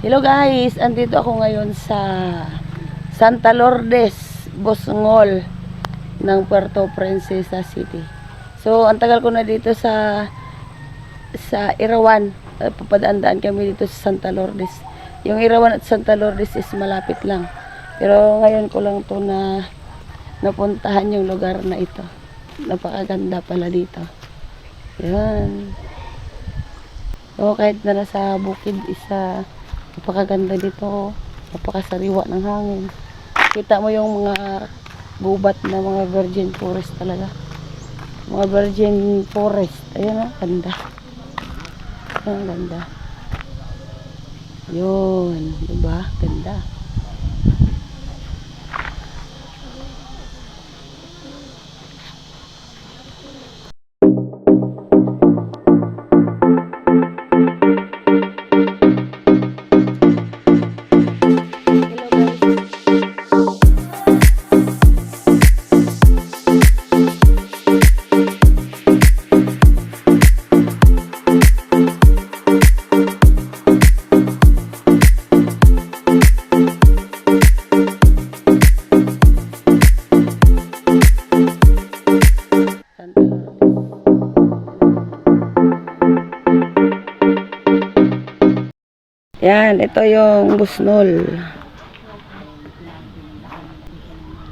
Hello guys, andito ako ngayon sa Santa Lourdes, Bosngol ng Puerto Princesa City. So, ang tagal ko na dito sa Irawan. Papadaan-daan kami dito sa Santa Lourdes. Yung Irawan at Santa Lourdes is malapit lang. Pero ngayon ko lang to na napuntahan yung lugar na ito. Napakaganda pala dito. Yan. So, kahit na nasa bukid isa, napakaganda dito, napakasariwa ng hangin. Kita mo yung mga gubat na mga virgin forest talaga. Mga virgin forest. Ayan o, ganda. Ayan, ganda. Yun, diba? Ganda. Yan, ito yung Bosngol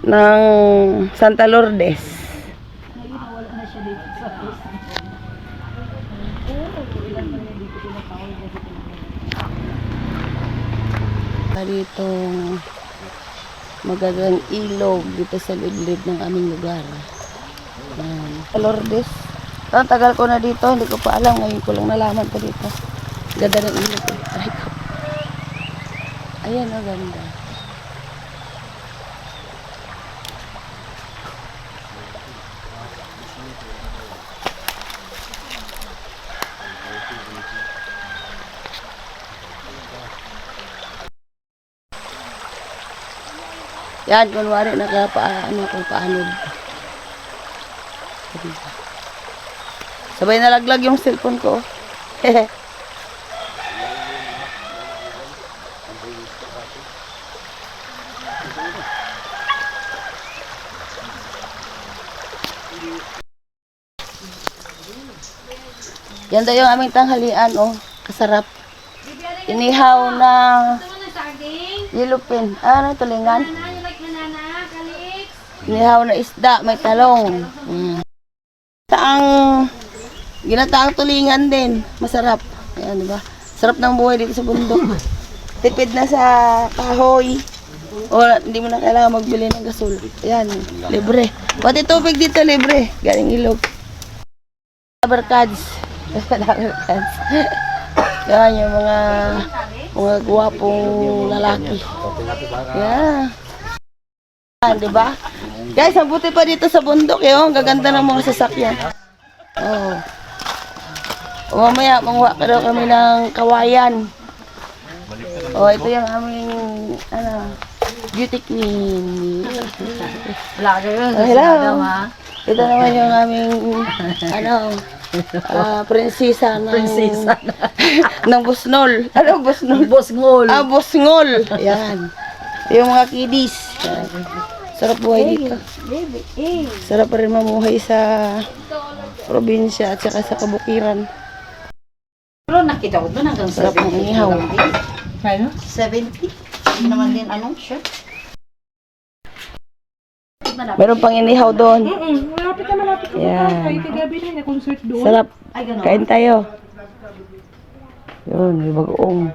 ng Santa Lourdes. Dito magandang ilog dito sa liblib ng aming lugar. Yan, Santa Lourdes. Ang tagal ko na dito, hindi ko pa alam, ngayon ko lang nalaman ko dito. Ganda ng ilog eh. Ay ko. Ayan, ang ganda. Yan, kunwari nakapaano kung paanod. Sabay nalaglag yung cellphone ko. Hehe. Yan daw yung aming tanghalian, oh. Kasarap. Inihaw na yellow pin. Ano, tulingan? Inihaw na isda, may talong. Ginataang tulingan din. Masarap. Ayan, diba? Sarap ng buhay dito sa bundok. Tipid na sa kahoy. O, hindi mo na kailangan magbili ng gasol. Ayan, libre. Pati tubig dito, libre. Galing ilog. Barkads. Yan yung mga guwapong lalaki. Yeah. Yan, diba? Guys, mabuti pa dito sa bundok eh. Ang gaganda ng mga sasakyan. Oh. O mamaya, manguha ka daw kami ng kawayan. Oh, ito yung aming beauty queen. Wala ka yun. Hello. Ito naman yung aming prinsesa ng Bosngol. Ano Bosngol? Bosngol. Bosngol. Yan. Yung mga kiddies. Sarap buhay dito. Sarap pa rin mamuhay sa probinsya at saka sa kabukiran. Pero nakita ko doon hanggang Sarap ng inihaw. Ano? 70. Hindi naman din siya. Meron pang inihaw doon. Malapit na yan. kayo kagabi na concert doon. Sarap. Kain tayo. Yun, may bagoong.